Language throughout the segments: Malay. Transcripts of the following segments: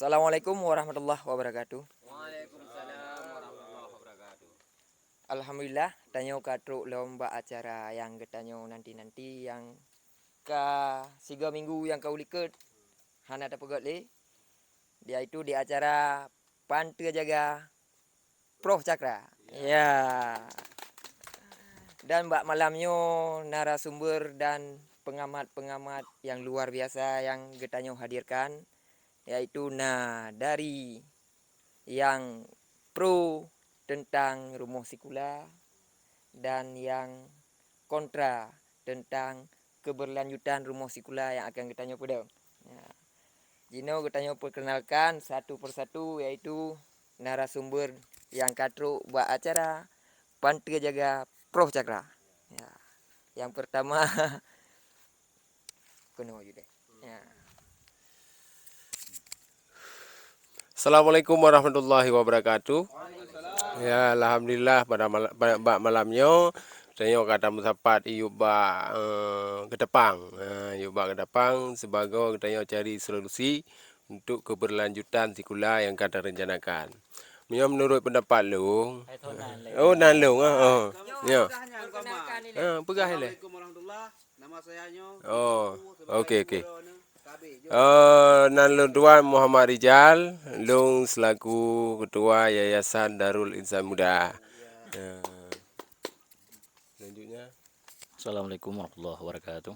Assalamualaikum warahmatullahi wabarakatuh. Waalaikumsalam warahmatullahi wabarakatuh. Alhamdulillah tanyo katruk lomba acara yang getanyo nanti-nanti yang ke 3 minggu yang kau liket hana ada pegot le. Dia itu di acara Pantai Jaga Prof Cakra. Ya. Dan mbak malamnya narasumber dan pengamat-pengamat yang luar biasa yang getanyo hadirkan, yaitu dari yang pro tentang rumus sikula dan yang kontra tentang keberlanjutan rumus sikula yang akan kita nyoba. Ya. Jino kita perkenalkan satu persatu, yaitu narasumber yang katru buat acara Pantai Jaga Prof Cakra. Ya. Yang pertama kuno deh. Ya. Assalamualaikum warahmatullahi wabarakatuh. Ya, alhamdulillah pada malamnya saya kata musapat iuba ke depan. Iuba ke depan sebagai kita cari solusi untuk keberlanjutan sikula yang kata rencanakan. Menurut pendapat lu, nan lu, ya. Pegah le. Assalamualaikum warahmatullahi. Nama saya Nyo. Okey. Nan Tuan Muhammad Rijal, Long selaku Ketua Yayasan Darul Insan Muda. Selanjutnya. Assalamualaikum warahmatullahi wabarakatuh.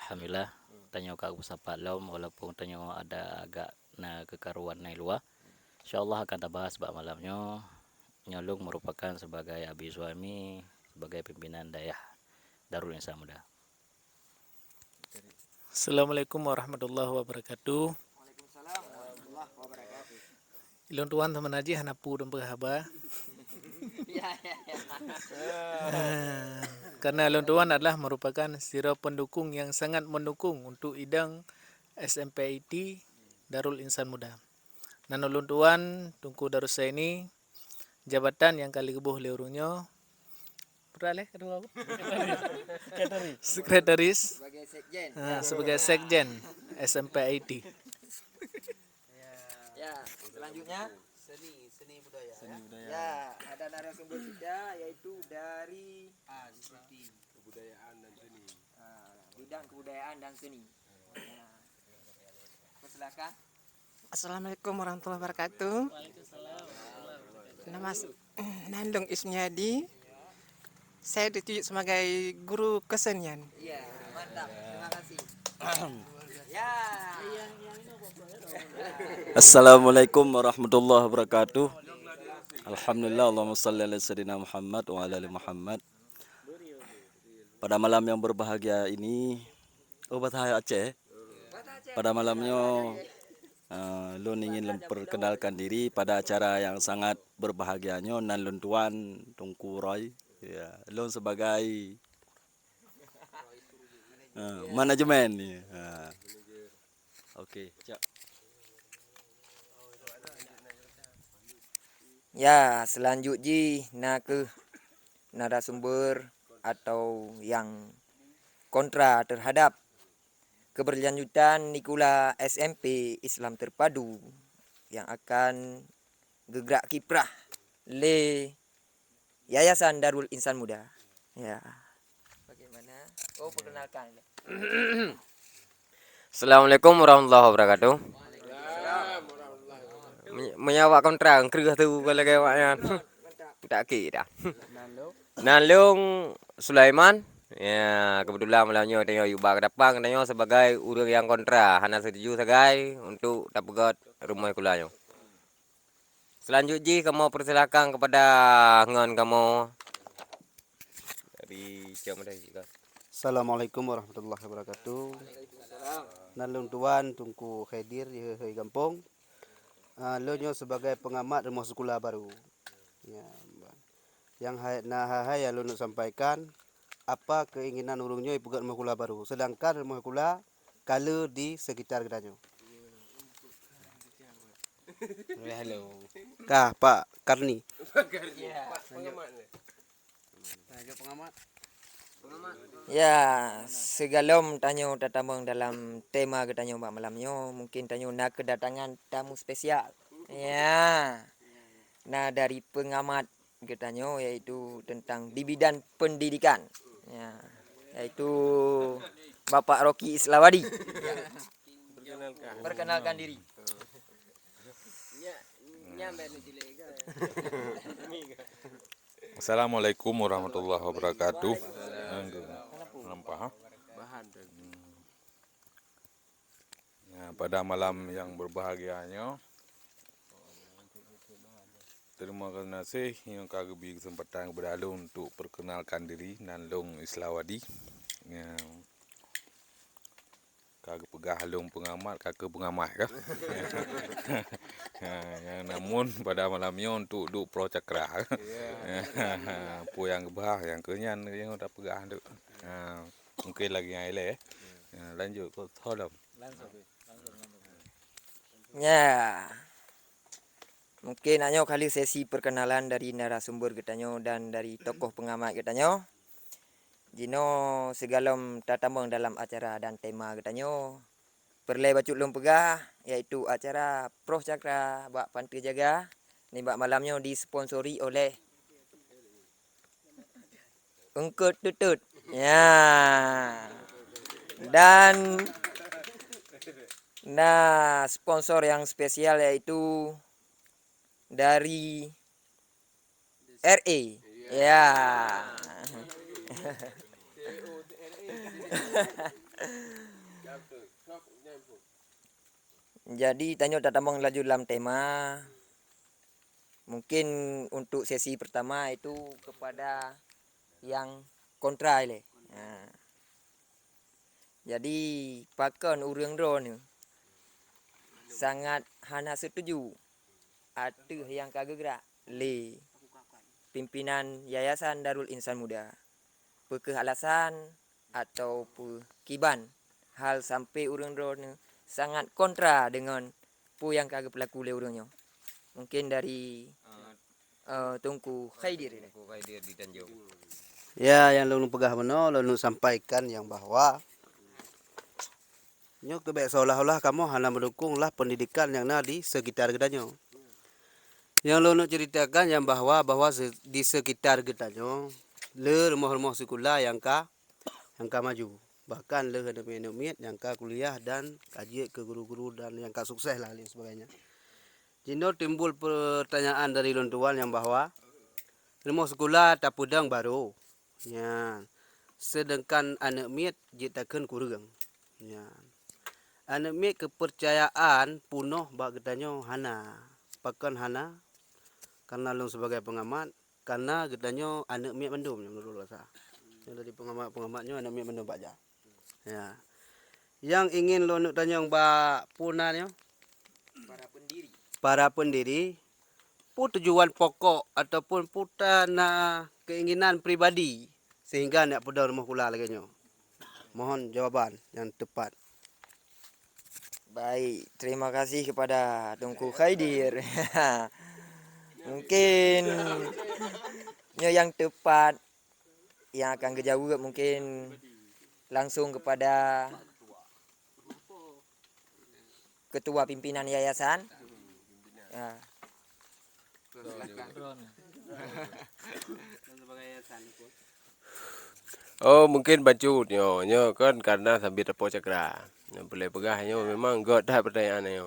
Alhamdulillah, tanya kak sapat laum walaupun tanya ada agak na kekaruan nai luar. Insyaallah akan tabahas bak malamnya. Nyolong merupakan sebagai abi suami, sebagai pimpinan dayah Darul Insan Muda. Assalamualaikum warahmatullahi wabarakatuh. Waalaikumsalam warahmatullahi wabarakatuh. Ilon tuan teman aji hanapu dan berhaba. Ya. Karena ilon tuan adalah merupakan sira pendukung yang sangat mendukung untuk idang SMPIT Darul Insan Muda. Dan ilon tuan tungku darussa ini jabatan yang kali kebuh leurunyo beralih kedua apa? Sekretaris Sebagai sekjen. sebagai sekjen SMPIT. Ya, selanjutnya Seni budaya. ya ada narasumber kita, yaitu dari Kebudayaan dan seni. bidang kebudayaan dan seni. Ya. Persilakan. Assalamualaikum warahmatullahi wabarakatuh. Nama Nandung Ismiadi. Saya ditunjuk sebagai guru kesenian. Iya, mantap. Terima kasih. Ya. Assalamualaikum warahmatullahi wabarakatuh. Alhamdulillah, Allahumma salli ala sayyidina Muhammad wa ala ali Muhammad. Pada malam yang berbahagia ini, Batahaya Aceh. Pada malamnya, Lun ingin memperkenalkan diri pada acara yang sangat berbahagianya nan Lun Tuan Tungku Roy. Ya, Lun sebagai manajemen. Okey, cak. Ya, selanjutnya ke narasumber atau yang kontra terhadap keberlanjutan Nikula SMP Islam Terpadu yang akan gegrak kiprah le Yayasan Darul Insan Muda. Ya. Bagaimana? Oh, perkenalkan. Assalamualaikum warahmatullahi wabarakatuh. Menyawa kontra kerja tu kalau kayak tak kira. Nalung Sulaiman. Ya, kebetulan malamnya tengok Yuba ke depan tengok sebagai orang yang kontra, hanya setuju sagai untuk dapat rumah kulanyo. Selanjutnya kamu persilakan kepada ngon kamu dari jam dah juga. Assalamualaikum warahmatullahi wabarakatuh. Nalung Tuan Tungku Khadir di Gampong. Lo sebagai pengamat rumah sekolah baru. Ya, yang hai yang lo nak sampaikan apa keinginan urungnya ibugat rumah sekolah baru. Sedangkan rumah sekolah kala di sekitar gedanyo. Halo. Kah Pak Karni. Ya. Pengamat. Ya, segalom tanyo tatamang dalam tema ketanyo mak malamnyo, mungkin tanyo nak kedatangan tamu spesial. Ya. Nah, dari pengamat ketanyo yaitu tentang di bidang pendidikan. Ya, yaitu Bapak Rocky Islawadi. Perkenalkan diri. Assalamualaikum warahmatullahi wabarakatuh. Nampak? Ya, pada malam yang berbahagianya, terima kasih yang kagak beri kesempatan kepada Alung untuk perkenalkan diri Nanlung Islawadi. Ya, kagak pegah Alung pengamat, kakak pengamat kah? Ya, namun pada malamnya untuk duk pro cakra. Pu yang gebah, yang kenyan yang udah pegah duk. Mungkin lagi yang ile. Lanjut kau tolong. Ya. Mungkin hanya kali sesi perkenalan dari narasumber ketanyo dan dari tokoh pengamat ketanyo. Jino segalom tatamang dalam acara dan tema ketanyo. Perlai bacuk lom pegah yaitu acara Proh Cakra Bak Pantai Jaga. Ni bak malamnya disponsori oleh Engkut Tutut. Ya. Dan nah sponsor yang spesial yaitu dari RE. Ya. Jadi tanyo tatamang laju dalam tema. Mungkin untuk sesi pertama itu kepada yang kontra ile. Nah. Jadi pakan urang drone sangat hana setuju. Ada yang kagak gerak le pimpinan Yayasan Darul Insan Muda. Pekeh alasan atau kiban hal sampai urang drone sangat kontra dengan pu yang kagak pelaku le urangnya. Mungkin dari Tungku Khaidir ini. Tungku Khaidir di Tanjung. Ya, yang lu pegah meno, lu sampaikan yang bahwa nyo kebek seolah-olah kamu hanya mendukunglah pendidikan yang ada di sekitar gedanyo. Yang lu ceritakan yang bahwa di sekitar gedanyo le rumah-rumah sekolah yang ka maju. Bahkan le ada minumit yang ka kuliah dan kaji ke guru-guru dan yang ka sukses lah dan sebagainya. Jino timbul pertanyaan dari lontuan yang bahwa rumah sekolah tapudang baru. Ya. Sedangkan anak miet jitakan kurang. Ya. Anak miet kepercayaan punuh bak getanyo hana. Pakan hana karena long sebagai pengamat karena getanyo anak miet mendum yang menurut rasa. Yang dari pengamatnya anak miet mendum baca. Ya. Yang ingin lo nak tanya bak punanyo para pendiri pu tujuan pokok ataupun putana keinginan pribadi sehingga nak pada rumah kula lagi nyo. Mohon jawaban yang tepat. Baik, terima kasih kepada Tungku Khaidir. Mungkin yang tepat yang akan kejauh mungkin langsung kepada ketua pimpinan yayasan. Ya. Oh mungkin bacut nyo kan karena sambil tepuk cakra. Yang boleh pegah nyo memang god dah pertanyaan nyo.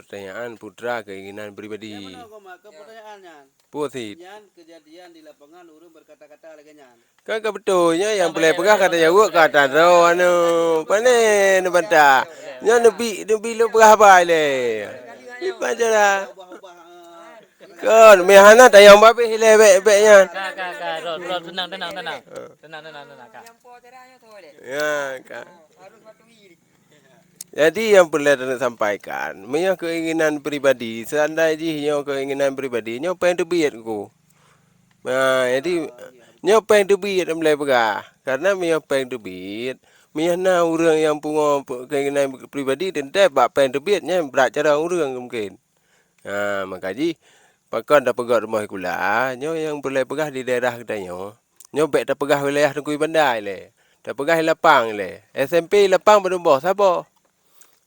Pertanyaan putra keinginan pribadi. Pusit. Kejadian di lapangan urung berkata-kata lagi nyan. Kan betulnya yang boleh pegah kata jawab kata ro anu panen banta. Nyo nebi lu pegah bai le. Bacara. Kan mehana tayang babe hile be-nya. Kak, tenang. Kak. Ya, Kak. Jadi yang perlu saya sampaikan, punya keinginan pribadi, seandainya nyo keinginan pribadi, nyo pengen tebiat ku. Nah, jadi nyo pengen tebiat mulai pegah. Karena nyo pengen tebiat, na orang yang punya keinginan pribadi tentu bak pengen tebiatnya berat cara orang mungkin. Nah, makanya pakan dah pegat rumah kula, nyo yang boleh pegah di daerah kita nyo. Nyobek tak pegah wilayah Tengku Bandai le. Tak pegah lapang le. SMP lapang berumboh Sabah.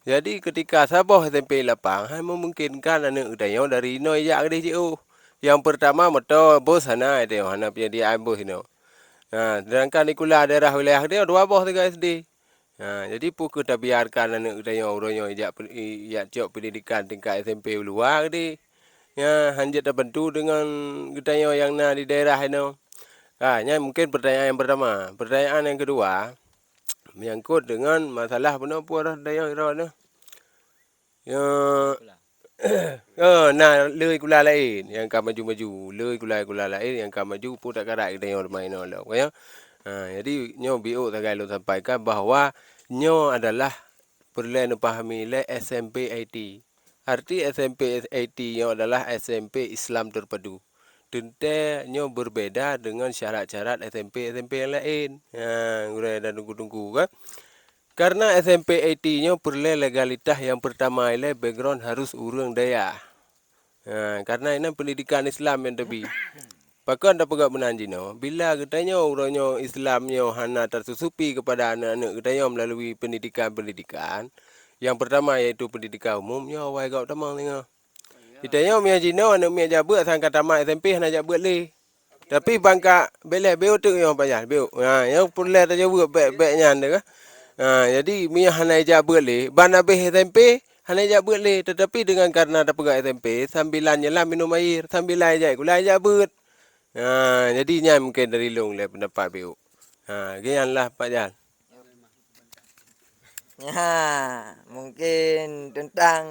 Jadi ketika Sabah SMP lapang, hai memungkinkan anak udayo dari no ya gede jiu. Yang pertama motor bos sana itu, hana punya dia bos itu. Nah, sedangkan di kula daerah wilayah dia 2 bos 3 SD. Nah, jadi pun kita biarkan anak udayo uronyo ijak cok pendidikan tingkat SMP luar gede. Ya, hanjat terbantu dengan udayo yang na di daerah itu. Nya mungkin pertanyaan yang pertama. Pertanyaan yang kedua menyangkut dengan masalah penopor daya itu. Ya, nah, leuy kula lain yang akan maju-maju, leuy kula lain yang akan maju pun tak karak kita yang main lah, ya. Jadi nyo BO tagai lu sampaikan bahawa nyo adalah perlu pahami le SMP IT. Arti SMP IT nyo adalah SMP Islam terpadu. Tente nyo berbeda dengan syarat-syarat SMP yang lain. Udah dan tunggu-tunggu kan. Karena SMP IT nyo perlu legalitas yang pertama ile background harus urang daya. Karena ini pendidikan Islam yang tebi. Pakan tak pegak menanjino. Bila katanya orangnya Islamnya hana tersusupi kepada anak-anak katanya melalui pendidikan-pendidikan. Yang pertama yaitu pendidikan umumnya awal kau tamang tengah. Katanya mia jino anak mia jabat sangka tamat SMP hana jabat le. Tapi bangka beleh beu tu yang payah beu. Yang perlu saja buat baik-baiknya anda kan. Jadi mia hana jabat le. Ban habis SMP hana jabat le. Tetapi dengan karena tak pegak SMP sambilannya lah minum air. Sambilan aja gula jabat. Jadinya mungkin dari long le pendapat BO. Gianlah Pak Jal. Mungkin tentang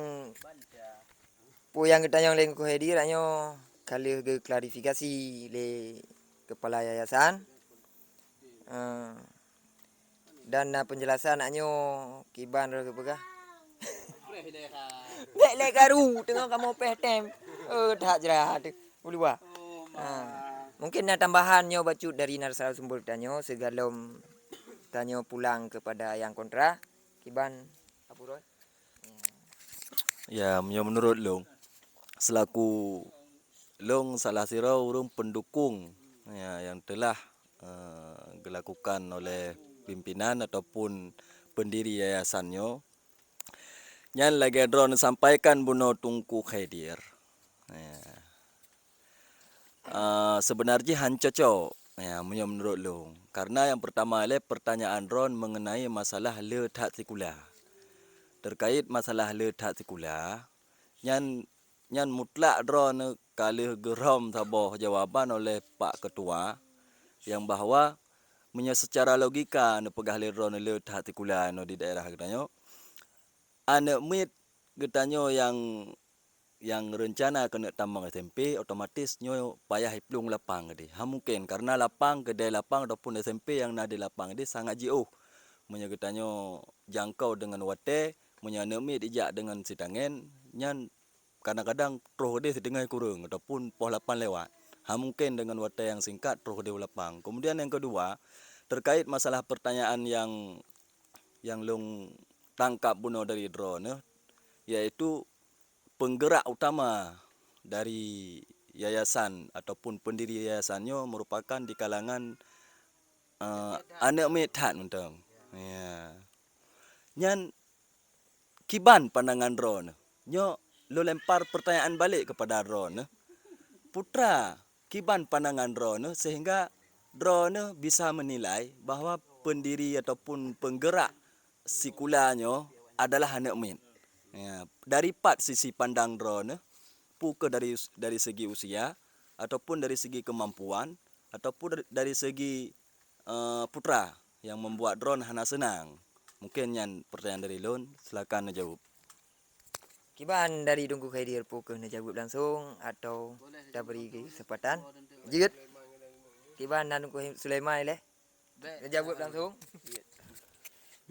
yang kita yang lengku hadir anyo kali ke klarifikasi le kepala yayasan. Dan penjelasan anyo kiban ke pegah. Le garu tengok kamu pehtem. Tak jerah tu. Ulua. Mungkin tambahannya bacut dari narasumber tanyo segalom tanyo pulang kepada yang kontra. Kiban apa Roy? Ya, menurut long selaku long salah sirau urung pendukung ya, yang telah dilakukan oleh pimpinan ataupun pendiri yayasannya. Yang lagi drone sampaikan Buno Tungku Khaidir. Sebenarnya hancoco ya, menurut long. Karena yang pertama le pertanyaan drone mengenai masalah le tak sekula. Terkait masalah le tak sekula, nyan mutlak drone kali geram Sabah jawaban oleh Pak Ketua yang bahawa secara logika pegah le drone le tak sekula di daerah katanya. Anak mit getanyo yang rencana kena tambang SMP otomatis nyo payah hiplung lapang gede. Mungkin karena lapang kedai lapang ataupun SMP yang nadi lapang gede sangat jauh. Getanyo jangkau dengan wate, anak mit ijak dengan sitangen, nyan kadang-kadang troh gede sedengai kurang ataupun poh lapan lewat. Mungkin dengan wate yang singkat troh gede lapang. Kemudian yang kedua, terkait masalah pertanyaan yang long tangkap Buno dari drone, yaitu penggerak utama dari yayasan ataupun pendiri yayasannya merupakan di kalangan anak metat mentang. Ya. Nyan kiban pandangan drone. Nyo lo lempar pertanyaan balik kepada drone. Putra, kiban pandangan drone sehingga drone bisa menilai bahawa pendiri ataupun penggerak sikulanyo adalah anak min. Ya, dari sisi pandang drone, bukan dari segi usia ataupun dari segi kemampuan ataupun dari segi putra yang membuat drone hana senang. Mungkin yang pertanyaan dari Lon, silakan jawab. Kiban dari Tungku Khaidir pukul jawab langsung atau dah beri kesempatan. Jigit. Kiban dan Tungku Sulaiman le. Jawab langsung.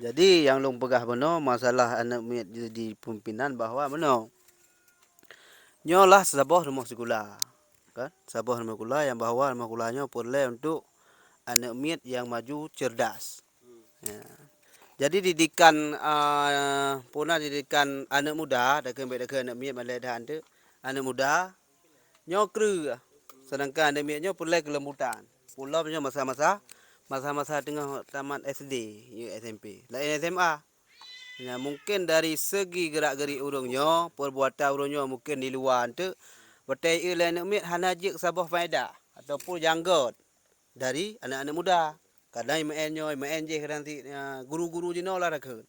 Jadi yang long pegah beno masalah anak mit di pimpinan bahawa beno nyolah sabah rumah sekolah kan, sabah rumah sekolah yang bahawa rumah sekolahnya perlu untuk anak mit yang maju cerdas. Ya. Jadi didikan didikan anak muda dak anak mit maledahan tu anak muda nyokru sedangkan anak mitnya perlu kelembutan. Pulau punya masa-masa tengah tamat SD, SMP. Lain SMA. Ya, mungkin dari segi gerak-gerik urungnya, perbuatan urungnya mungkin di luar tu betai lain mit hanajik sabah faedah ataupun janggot dari anak-anak muda. Kadang main je nanti guru-guru je lah rakun.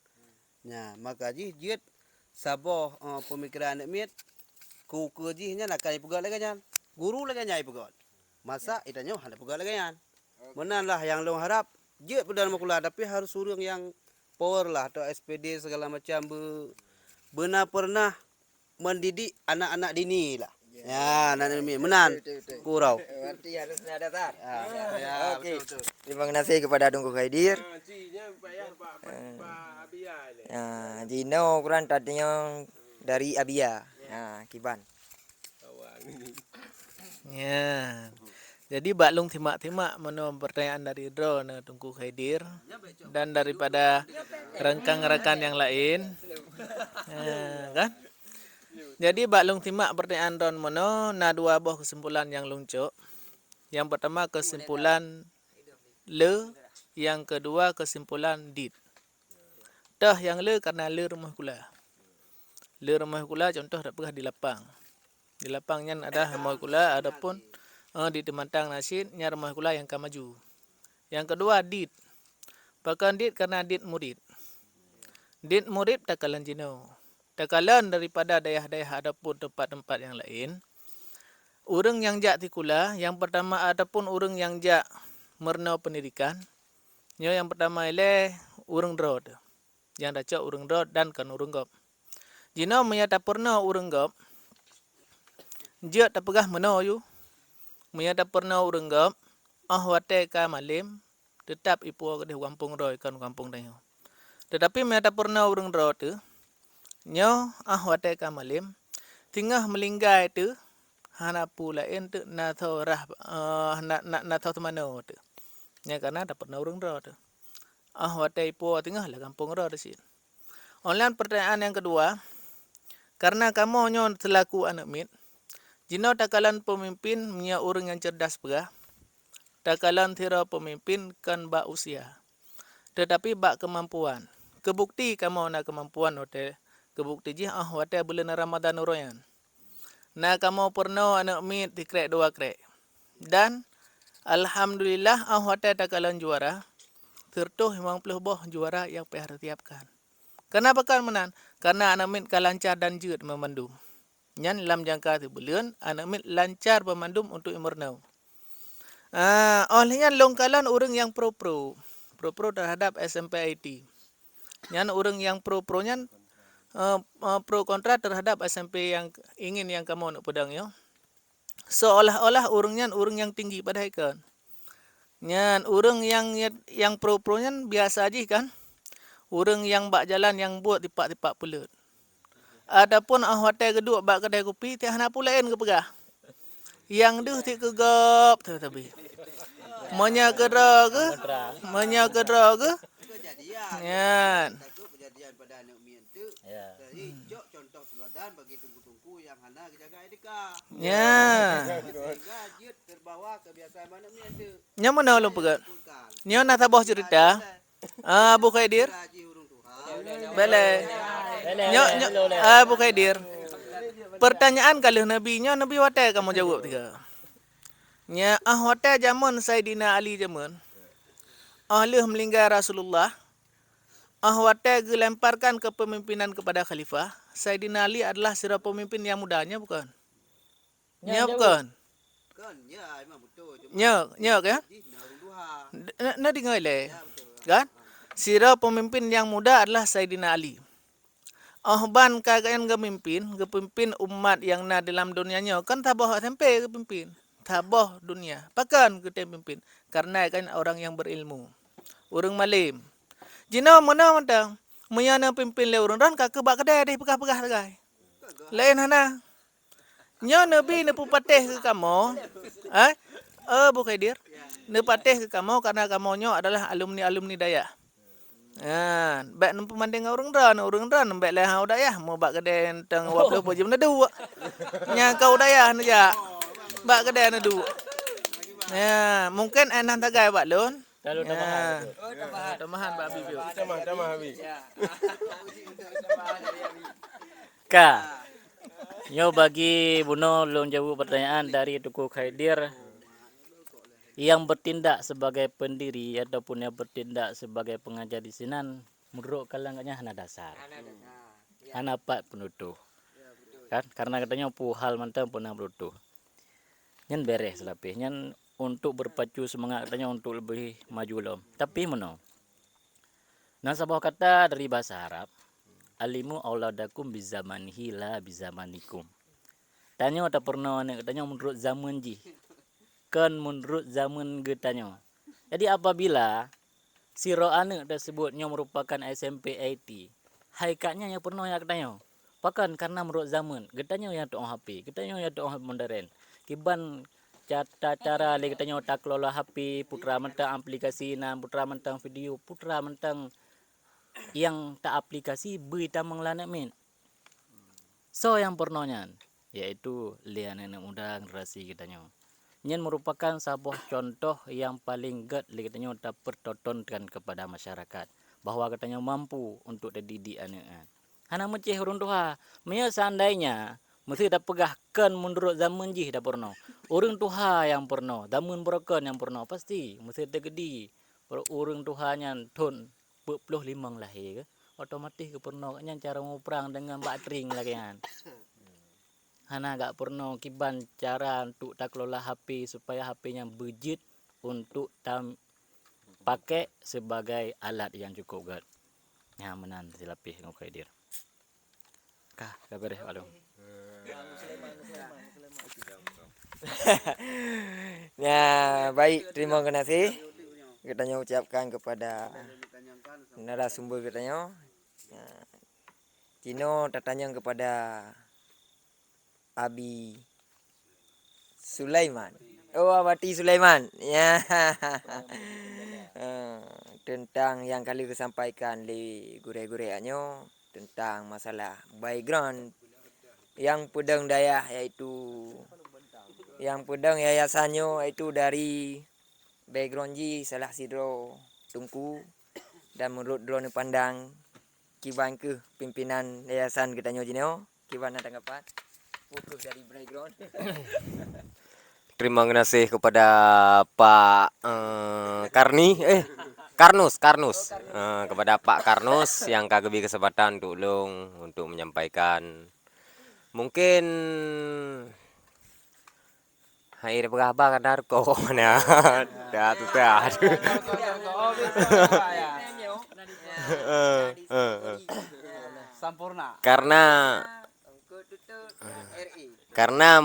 Ya, maka jiet sabah pemikiran anak mit ku nya nak kai pegat lagi nya. Guru lagi nyai pegat. Masa itanya hendak pegat lagi nya. Menanlah yang long harap jiet pada makula tapi harus urung yang power lah atau SPD segala macam benar pernah mendidik anak-anak dini lah. Ya, anak dini menan kurau. Berarti harus ada dasar. Ya, Okey. betul. Terima kasih kepada Tunku Khaidir. Jino kurang tadinya dari Abia. Kiban. Ya. Jadi baklung timak-timak meno pertanyaan dari Dro ne Tunku Khaidir dan daripada rekan-rekan yang lain. Kan? Jadi baklung timak pertanyaan Ron meno na dua buah kesimpulan yang luncuk. Yang pertama kesimpulan le, yang kedua kesimpulan did. Dah yang le karena le rumah kula. Le rumah kula contoh tak pernah di lapang. Di lapangnya ada rumah kula adapun di Temantang Nasid nya rumah kula yang maju. Yang kedua did. Bahkan did karena did murid. Did murid takalan jino. Takalan daripada daerah-daerah adapun tempat-tempat yang lain. Urang yang jak ti kula, yang pertama adapun urang yang jak merna pendidikan. Nyo yang pertama ile urang drod. Yang dacak urang drod dan kan urang gop. Jino menyata pernah urang gop. Je tak pegah meno yu. Menyata pernah urang gop. Wate ka malim tetap ipu ke kampung roy kan kampung dayo. Tetapi menyata pernah urang drod tu. Nyo wate ka malim tingah melinggai tu hana pula ente na tho rah na tho temano tu. Nya karena tak pernah urang drod tu. Wate ipu tingah lah kampung roy sih. Online pertanyaan yang kedua, karena kamu nyo selaku anak mit, jino takalan pemimpin punya orang yang cerdas pegah, takalan tira pemimpin kan bak usia, tetapi bak kemampuan. Kebukti kamu na kemampuan hotel, kebukti jih wate bulan Ramadan uroyan. Na kamu pernah anak mit dikrek dua krek, dan alhamdulillah wate takalan juara, tertuh 50 boh juara yang pihak tiapkan. Kenapa kan menan? Karena anak mit lancar dan jut memandum. Nyan lam jangka tu bulan, anak mit lancar memandum untuk imernau. Olehnya longkalan orang yang pro terhadap SMPIT. Nyan orang yang pro nyan pro kontra terhadap SMP yang ingin yang kamu nak pedang yo. Seolah-olah orang yang tinggi pada ikan. Nyan orang yang pro nyan biasa aja kan. Orang yang bak jalan yang buat tipak-tipak pulut. Adapun hotel kedua bak kedai kopi tiah nak pulain ke pegah. Yang duh ti kegap tu tapi. Menya kedra ke? Yan. Kejadian pada anak mian tu. Ya. Jadi jok contoh teladan bagi tungku-tungku yang hana jaga etika. Ya. Sehingga jiut terbawa kebiasaan anak mian tu. Nya mana lu pegat? Nya nak tabah cerita. Abu Khaidir. Bele. Abu Khaidir. Pertanyaan kali Nabi wate kamu jawab tiga. Nya wate zaman Sayyidina Ali zaman. Leh melinggar Rasulullah. Wate gelemparkan kepemimpinan kepada khalifah. Sayyidina Ali adalah sira pemimpin yang mudanya bukan? Nya bukan. Kan ya memang betul. Nya kan? Na dengar le. Kan? Sira pemimpin yang muda adalah Sayyidina Ali. Ban kagak kepemimpin umat yang na dalam dunianya kan tabah sampai kepemimpin. Tabah dunia. Pakan kita pimpin. Karena kan orang yang berilmu. Orang malim. Jina mana mentang. Meyana pimpin le orang ran kakak bak kedai deh pegah-pegah lagi. Lain hana. Nya Nabi ne pupatih ke kamu. Bu Khaidir. Ne patih ke kamu karena kamunya adalah alumni Daya. Baik nampu manding orang ran baik lah Daya mau bak kedai tang 20 jam na dua. Nya kau Daya na ja. Bak kedai na dua. Ya, mungkin enak tagai Pak Lun. Kalau Ya. tambahan. Tambahan Pak Habib. yuk. Tambah Habib. Ka. Nyo bagi Buno belum jawab pertanyaan dari Tuku Khaidir yang bertindak sebagai pendiri ataupun yang bertindak sebagai pengajar di sinan menurut kalangannya hana dasar. Hana pak penutuh. Kan karena katanya pu hal mantap pernah penutuh. Nyen beres lapih nyen untuk berpacu semangat katanya untuk lebih maju lom. Tapi meno. Nah sebuah kata dari bahasa Arab, alimu auladakum bizamanihi la bizamanikum. Tanya tak pernah nih katanya menurut zaman ji. Kan menurut zaman getanya. Jadi apabila siro anak tersebutnya merupakan SMP IT, haikatnya yang pernah yang katanya. Bahkan karena menurut zaman, getanya yang tu HP, getanya yang tu modern. Kiban cara getanya tak kelola HP, putra mentang aplikasi nan, putra mentang video, putra mentang yang tak aplikasi berita mengelana min. So yang pernahnya yaitu lian anak muda generasi kitanya. Nyen merupakan sebuah contoh yang paling ged katanya dapat pertontonkan kepada masyarakat bahwa katanya mampu untuk dididik anak. Hana meceh urun tuha. Menya seandainya mesti dah pegahkan menurut zaman jih dah pernah. Urang tuha yang pernah, zaman berakan yang pernah pasti mesti tergedi. Kalau urang tuhanya ton 25 lahir ke otomatis ke pernah nya cara nguprang dengan batering lagi kan. Hana gak pernah kiban cara untuk tak kelola HP supaya HP-nya bejit untuk pakai sebagai alat yang cukup gad. Nyamanan silapih ngukaidir. Kah, kabar Pak Long. Ya, baik, terima kasih. Kita ucapkan kepada narasumber katanya. Cino tertanya kepada Abi Sulaiman. Oh, Abati Sulaiman. Ya. Tentang yang kali disampaikan di gure-gureannya tentang masalah background yang pedang daya yaitu yang pedang yayasannya itu dari background ji salah sidro tungku dan menurut drone pandang kiban ke pimpinan yayasan kita nyojino kiban ada tanggapan fokus dari background. Terima kasih kepada Pak Karnus kepada Pak Karnus yang kagak kesempatan untuk menyampaikan mungkin air berapa kan darko nah dah tu dah Sampurna. karena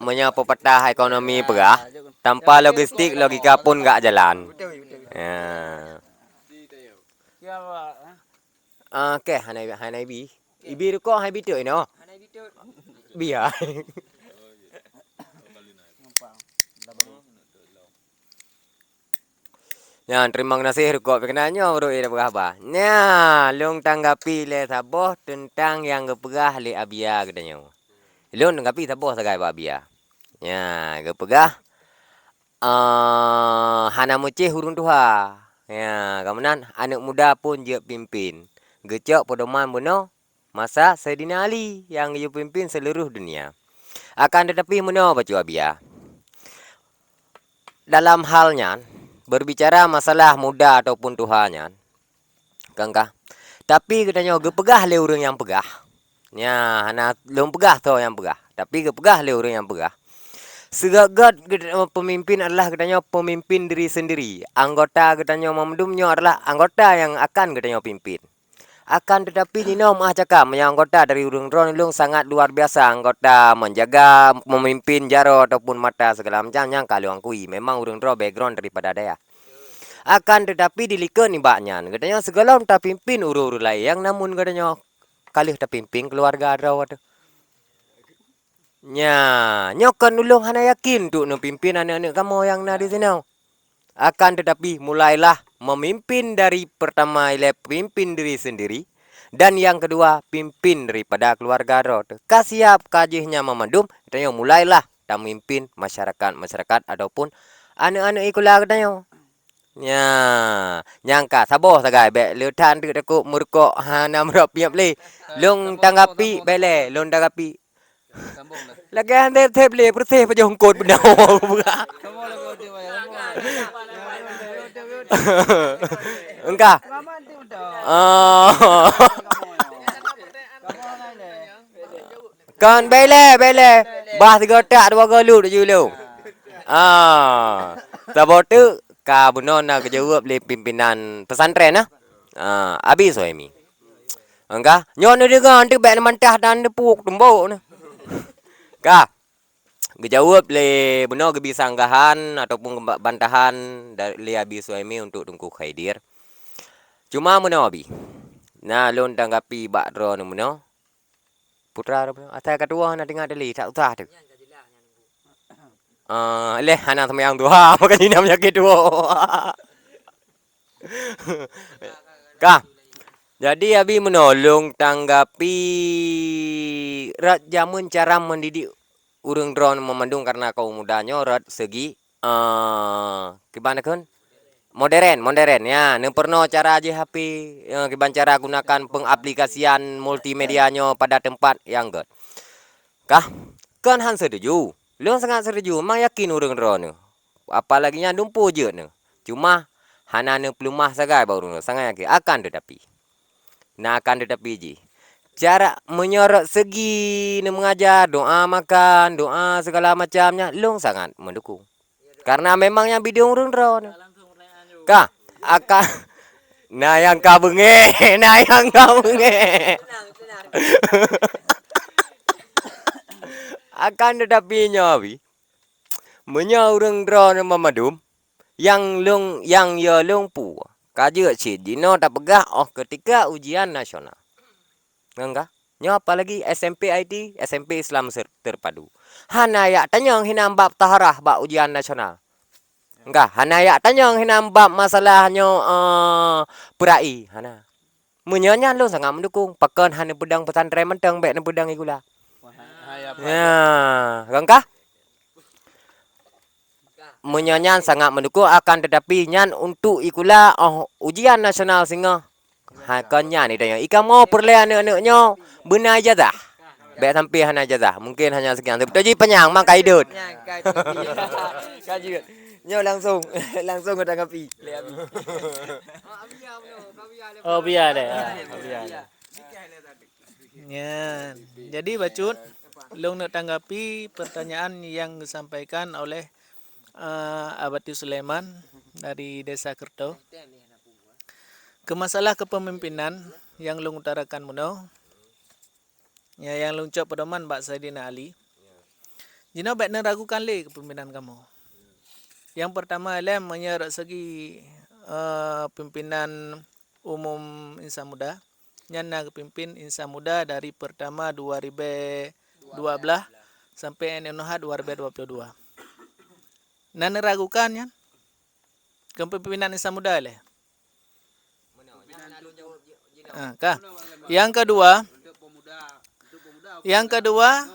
menyepepatah ekonomi pegah tanpa logistik logika pun nggak jalan. Ya. Oke, hanai ibi ko hai bitu ino. Biya. Ya, terima kasih kok kenanya bro ida berapa. Nah, long tanggapi le saboh tentang yang kepegah le abia katanya. Long tanggapi saboh sagai abia. Ya, kepegah hana mucih hurung tuha. Ya, kemudian anak muda pun dia pimpin. Gecok pedoman buno masa Sayyidina Ali yang dia pimpin seluruh dunia. Akan tetapi meno baca abia. Dalam halnya berbicara masalah muda ataupun tuhannya. Kangkah. Tapi katanya gepegah le urang yang pegah. Ya, hana belum pegah tau yang pegah. Tapi gepegah le urang yang pegah. Segagat pemimpin adalah katanya pemimpin diri sendiri. Anggota katanya memendumnya adalah anggota yang akan katanya pimpin. Akan tetapi Nino mah cakap anggota dari urung drone sangat luar biasa. Anggota menjaga memimpin jaro ataupun mata segala macam yang kalau angkui. Memang urung drone background daripada daya. Akan tetapi dilikan ni baknya. Katanya segala tak pimpin uru-uru lain. Yang namun katanya kali tak pimpin keluarga ada waktu. Nya, nyokan dulu hana yakin tu no pimpin anak-anak kamu yang na di sini. Akan tetapi mulailah memimpin dari pertama ialah pimpin diri sendiri dan yang kedua pimpin daripada keluarga rot. Kasiap kajihnya memendum, katanya mulailah datang memimpin masyarakat ataupun anak-anak ikulah katanya. Nya, nyangka saboh sagai be leutan tu aku murko hana merapiap le. Long tanggapi bele, long tanggapi. Lagi ande teble perteh pa jong kod benda. Engkah. Oh. Kan bele. Bah 3 tak 2 galut je lu. Sebab tu kabuno nak jawab le pimpinan pesantren nah. Habis Suhaimi. Engkah, nyon dia kan tu bek mentah dan depuk tumbuk nah. Kah. Gejawab le benar gebi sanggahan ataupun bantahan dari Abi Suhaimi untuk Tunku Khaidir. Cuma meno abi. Nah, lon tanggapi bak dro nu meno. Putra benar. Asal kedua nak dengar deli tak usah tu. Leh anak semayang tu. Makan ini namanya kedua. Kah. Jadi abi menolong tanggapi rat jamun cara mendidik urang drone memandung karena kaum mudanya rat segi gimana kan? Modern ya. Neu perno cara JHP gimana cara gunakan pengaplikasian multimedianya pada tempat yang god. Kah? Kan han setuju. Lu sangat setuju, memang yakin urang drone. Apalagi nya dumpu je ne. Cuma hana ne pelumah sagai baru sangat yakin akan tetapi. Nah akan tetapi ji. Cara menyorot segi mengajar, doa makan, doa segala macamnya, long sangat mendukung. Karena memangnya bidung urang drone. Kah akan nah yang kau benge. Akan tetapi nyawi urang drone memadum yang ya lumpu. Kaje cik dino tak pegah ketika ujian nasional. Enggak? Nya apalagi SMP IT, SMP Islam terpadu. Hanaya tanyang hinam bab taharah bab ujian nasional. Enggak, hanaya tanyang hinam bab masalahnya perai. Hana. Menyanyi lu sangat mendukung. Pakan hana pedang pesantren mentang baik pedang igula. Ya, enggak? Menyanyi sangat mendukung akan tetapi nyan untuk ikula ujian nasional singa. Kanya ni tanya. Ika mau perle anak-anaknya benar ijazah. Baik sampai hana ijazah. Mungkin hanya sekian. Tapi ji penyang mak kaidut. Kaji. Nyo langsung tanggapi. Oh biar deh. Ya, jadi bacut long nak tanggapi pertanyaan yang disampaikan oleh Abati Sulaiman dari Desa Kerto. Ke masalah kepemimpinan yang long utarakan muno. Ya yang long cop pedoman Mbak Saidina Ali. Jino baik ragukan le kepemimpinan kamu. Yang pertama ialah menyerap segi pimpinan umum insan muda. Yang nak pimpin insan muda dari pertama 2012 sampai Enohat 2022. Nan ragukan ya? Kepemimpinan insan muda le. Kah? Yang kedua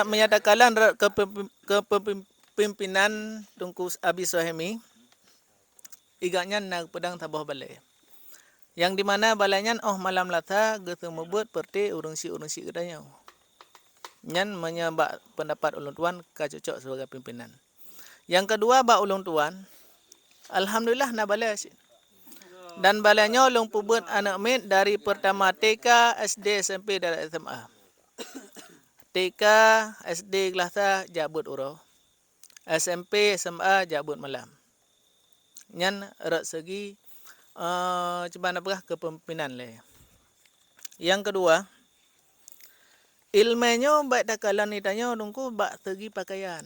menyatakan kepemimpinan Tunku Abi Suhaimi igaknya nak pedang tabah balai. Yang di mana balainya malam lata gitu mebut perti urung si gedanya. Nyan menyebab pendapat ulun tuan kacocok sebagai pimpinan. Yang kedua ba ulun tuan alhamdulillah na balai asyik. Dan balainya ulun pubut anak mit dari pertama TK, SD, SMP dan SMA. TK, SD kelasa jabut uro. SMP, SMA jabut malam. Nyan rak segi cuba napkah kepemimpinan le. Yang kedua, ilmunya baik takalan itanya nungku bak segi pakaian.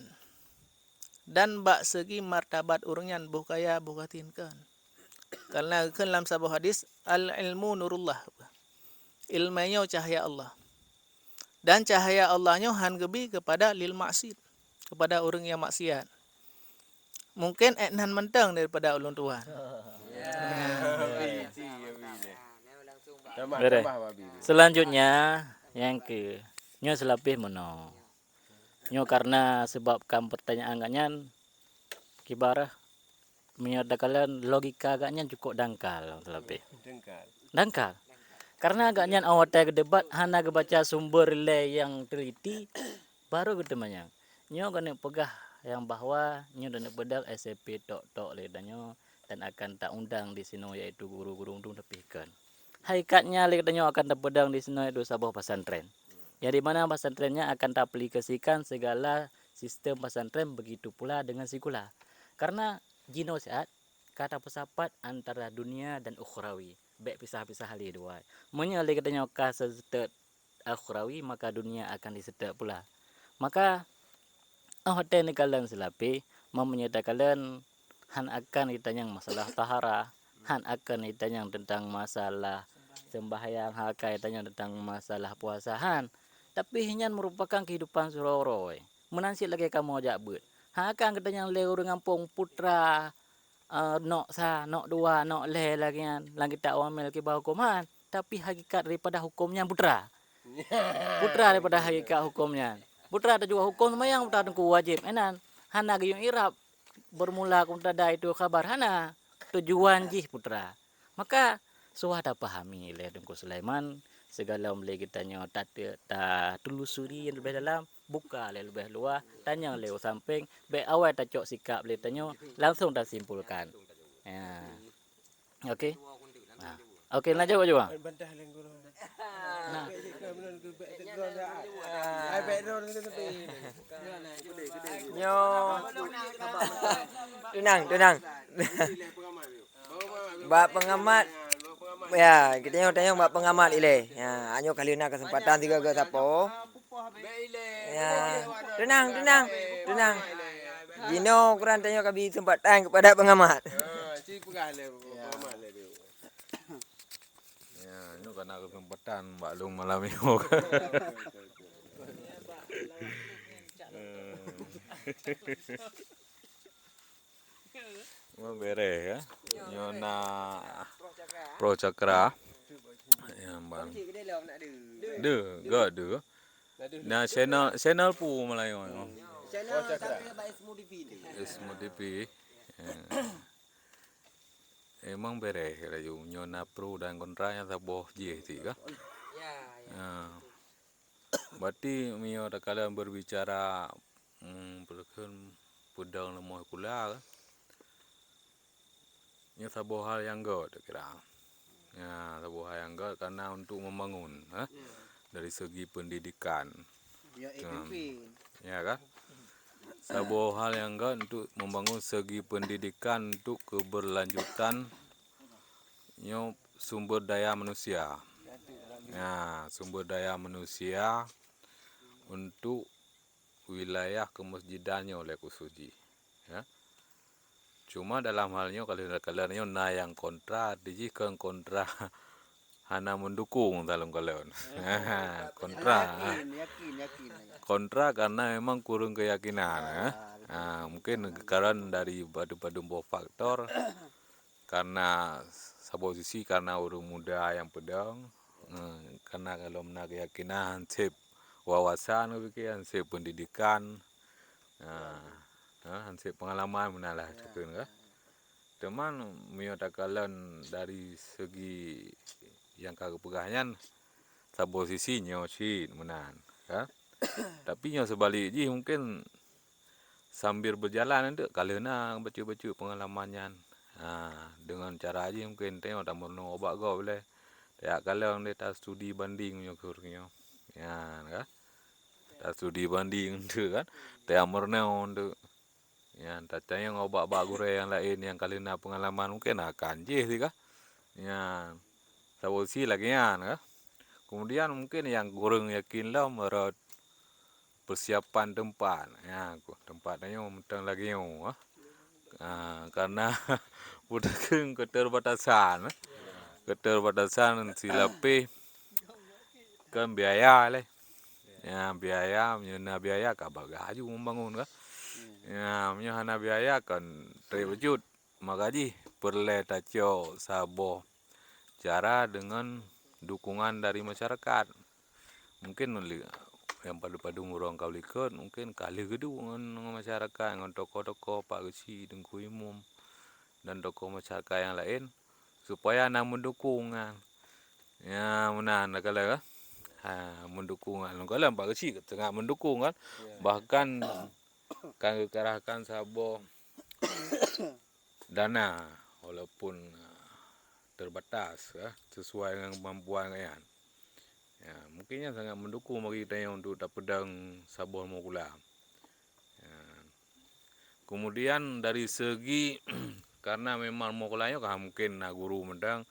Dan bak segi martabat urunyan bukaya bukatinkan. Karena kan dalam sebuah hadis al-ilmu nurullah. Ilmunya cahaya Allah. Dan cahaya Allahnya han gebi kepada lil maksiat, kepada orang yang maksiat. Mungkin etnan mentang daripada ulun tuan. Selanjutnya yang ke nyo selapih mono. Nyo karena sebabkan pertanyaan kanyan kibarah menyatakan kalian logika agaknya cukup dangkal lebih. Dangkal. Karena agaknya awak ke debat hana ke baca sumber le yang teliti baru ketemunya. Nyo kena pegah yang bahwa nyo dan bedal SMP tok le dan akan tak undang di sini yaitu guru-guru undung tepikan. Hakikatnya le katanya akan tak pedang di sini itu sebuah pesantren. Yang di mana pesantrennya akan tak aplikasikan segala sistem pesantren begitu pula dengan sikula. Karena jino saat kata pesapat antara dunia dan ukhrawi. Baik pisah-pisah hal dua. Menyali katanya ka setet ukhrawi maka dunia akan disetet pula. Maka hotel ni kalian selapi mau menyatakan kalian han akan ditanya masalah tahara, han akan ditanya tentang masalah sembahyang, han akan ditanya tentang masalah puasahan. Tapi hinyan merupakan kehidupan suroroy. Menansi lagi kamu ajak bet. Han akan katanya leu dengan pong putra nok sa, nok dua, nok le lagi lagi tak wamel ke hukuman. Tapi hakikat daripada hukumnya putra. Putra daripada hakikat hukumnya. Putra ada juga hukum semayang putra tengku wajib. Enan hana gayung irap bermula kuntada itu kabar hana tujuan jih putra. Maka suah dah pahami le Tengku Sulaiman segala mulai kita nyo tak telusuri lebih dalam buka le lebih luas tanya le samping be awal tak cok sikap le tanyo langsung dah simpulkan. Ya. Okey. Nah. Okey lanjut aja. Nah. Nyo tenang. Bak pengamat ya, kita tanya bak pengamat ile. Ya, anyo kali nak kesempatan 3 ke sapo. Ya, tenang. Jino kurang tanya kami kesempatan kepada pengamat. Ya, ini karena kesempatan maklum malam ini. Mau beres ya. Nyona Pro Cakra. Ya, bang. Gak. Nah, channel pu Melayu. Channel Ismu TV. Emang beres lah nyona pro dan kontranya saboh je tiga. Ya. Berarti mio kalian berbicara perken pedang lemah kula. Nya saboh hal yang god kira. Ya, saboh hal yang god karena untuk membangun, dari segi pendidikan. Ya kan? Sebuah hal yang enggak untuk membangun segi pendidikan untuk keberlanjutan sumber daya manusia. Ya, sumber daya manusia untuk wilayah kemasjidannya oleh Kusuji. Ya. Cuma dalam halnya kalian yang kontra, dijikan kontra hana mendukung dalam kalian. Kontra. Kontra karena memang kurang keyakinan. Mungkin karena dari badu-badu faktor karena posisi karena orang muda yang pedang karena kalau nak keyakinan hansip wawasan hansip pendidikan hansip pengalaman menalah cukup teman menyatakan dari segi yang kagak pegangan posisinya sih menan ya. Tapi yang sebaliknya mungkin sambil berjalan itu kalian baca-baca pengalamannya dengan cara aja mungkin tengok tak mau obat kau boleh ya kalian dia studi banding nyokurnya ya kan tak studi banding tu kan tak mau tu ya tak tanya obat bagus yang lain yang kalian pengalaman mungkin akan je sih kah ya solusi lagi kan kemudian mungkin yang kurang yakin lah menurut persiapan tempat ya tempatnya mentang lagi karena udah keterbatasan silapi kan biaya le ya biaya kabar gaju membangun ya hana biaya kan terwujud makanya perlu tacio sabo cara dengan dukungan dari masyarakat mungkin yang padu-padu murang kau likut mungkin kali gedung dengan masyarakat dengan tokoh-tokoh Pak Gesi Dengku Imum dan tokoh masyarakat yang lain supaya nak mendukung kan. Ya menan kalau mendukung kan. Kalau Pak Gesi tengah mendukung kan. Bahkan kan kerahkan sabo dana walaupun terbatas sesuai dengan kemampuan kan. Ya, mungkinnya sangat mendukung bagi kita untuk tak pedang sabor mokula. Ya. Kemudian dari segi karena memang mokulanya kah mungkin guru mendang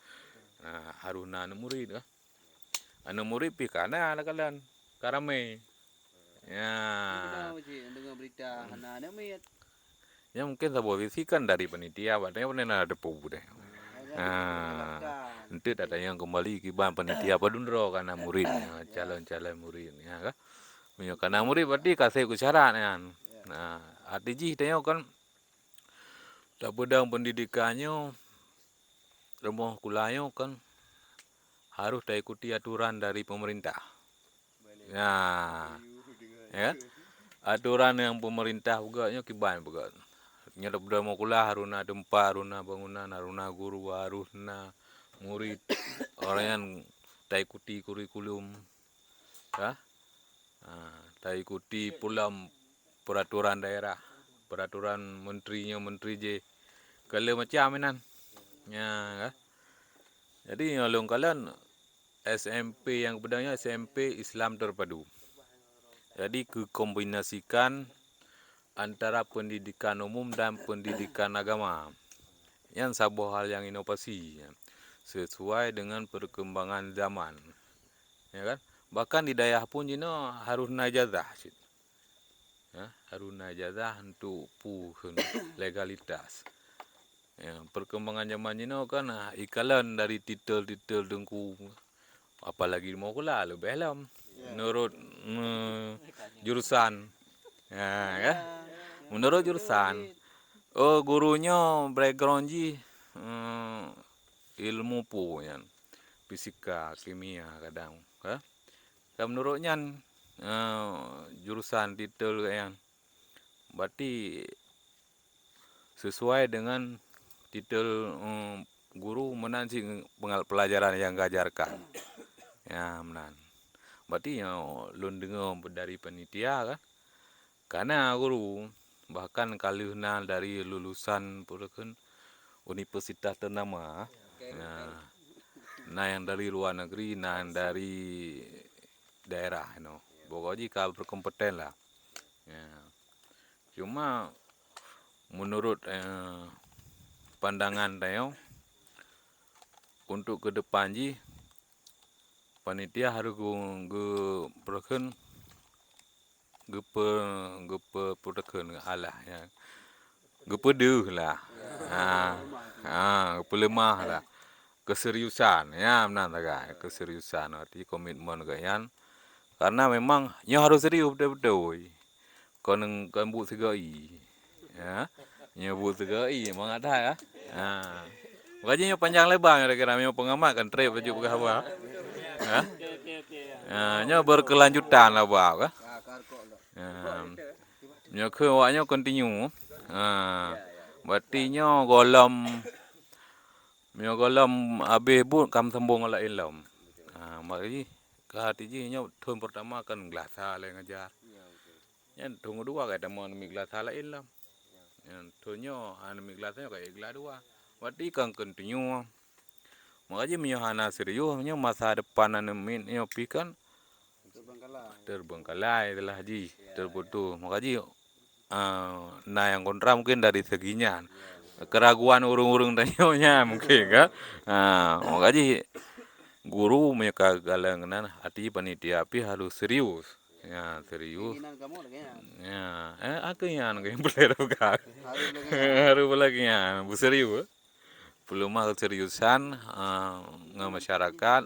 harus anu murid kah. Anu murid pi kana kalian karame. Ya. Dengar berita anak-anak mayat. Ya mungkin sabor visikan dari panitia padanya pernah ada pobu deh. Nanti ada yang kembali kiban panitia padundro karena murid calon-calon murid ya kan. Karena murid berarti kasih ku syarat kan. Nah, artinya tanya kan tak pedang pendidikannya rumah kulanyo kan harus ikuti aturan dari pemerintah. Ya. Ya. Aturan yang pemerintah buganya kiban bukan. Nya dak mau kuliah haruna tempat, haruna bangunan, haruna guru, haruna murid. Orang yang tak ikuti kurikulum. Ya. Tak ikuti pula peraturan daerah, peraturan menterinya menteri je. Kalau macam nan. Ya. Jadi kalau kalian SMP yang pedangnya SMP Islam terpadu. Jadi dikombinasikan antara pendidikan umum dan pendidikan agama. Yang sebuah hal yang inovasi sesuai dengan perkembangan zaman. Ya kan? Bahkan di daerah pun jino harus najazah. Ya, harus najazah untuk legalitas. Ya, perkembangan zaman jino kan ikalan dari titel-titel dengku apalagi mau kula lebih alam menurut jurusan. Ya. Menurut jurusan, gurunya background ilmu punya, fisika, kimia kadang. Kan menurutnya jurusan titel yang berarti sesuai dengan titel guru menanti pelajaran yang diajarkan. Ya menan. Berarti lun dengar dari panitia kan. Karena guru bahkan kalihna dari lulusan purken universitas ternama. Nah yang dari luar negeri, nah yang dari daerah pokoknya kalau berkompeten lah. Ya. Cuma menurut pandangan saya untuk ke depan panitia harus berken gepe alah ya. Gepedeuh lah. Gepelemah lah. Keseriusan ya benar tak keseriusan arti komitmen kayan. Karena memang nya harus serius betul-betul. Kon bu segai. Ya. Nya bu segai memang ada ya. Makanya panjang lebar kira-kira memang pengamat kan trip baju apa. Ya. Nya berkelanjutan lah bah. Nya kewaknya continue. Berarti nya golom habis pun kam sambung ala ilmu. Makanya kehatinya tahun pertama kan glasa lah ngajar. Yang tahun kedua kata mau ambil glasa lah ilmu. Yang tahunnya ambil glasanya kayak glas dua. Berarti kan continue. Makanya menyahana serius, masa depan anemin pikan terbengkalai telah terputus. Makanya nah yang kontra mungkin dari seginya. Keraguan urung-urung tanyonya mungkin kan. Makanya guru mereka galangan hati panitia api harus serius. Ya, serius. Ya, aku yang boleh juga. Harus lagi ya, serius. Belum keseriusan masyarakat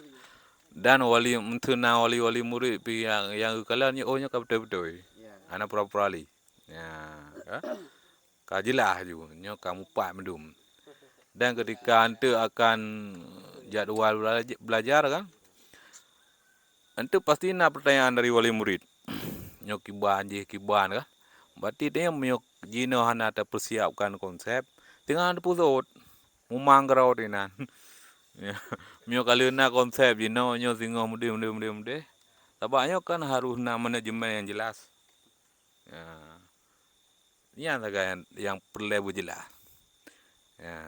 dan wali mentuna wali murid yang kalian nya betul-betul. Anak pura-pura li. Ya, kajilah juga nya kamu pak mendum. Dan ketika ante akan jadwal belajar kan. Ante pasti nak pertanyaan dari wali murid. nyok kiban kah. Berarti dia nyok jino hana ta persiapkan konsep. Tengah ada pusot. Umang kerau dinan. Mio kalina konsep jino nyo singo mude. Tabaknya kan harus na manajemen yang jelas. Ya, saja yang perlu jelas. Ya,